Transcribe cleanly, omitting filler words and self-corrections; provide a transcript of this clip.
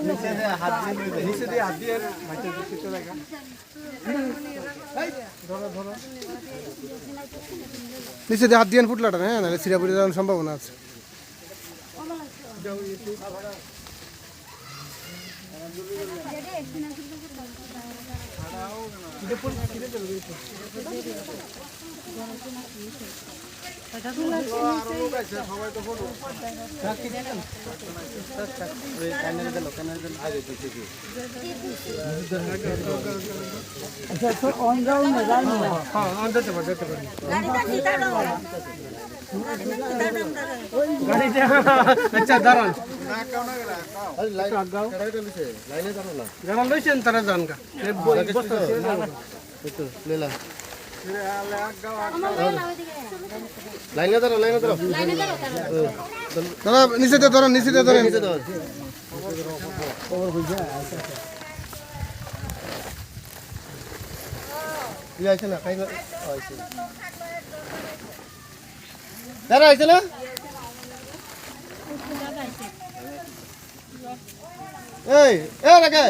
নিচে দিয়ে হাত দিয়ে মাছের দিতে লাগা নিচে দিয়ে হাত দিয়ে ফুটলাটা হ্যাঁ নাহলে সিরা পড়ে যাওয়ার সম্ভাবনা আছে। আচ্ছা দাঁড়ান যারা লইছেন তারা যান গা লাইনে ধরো দাদা নিচে দিয়ে ধরেন নিচে দিয়ে ধরেন আছে না খাই দাঁড়া আছে না এই রাখে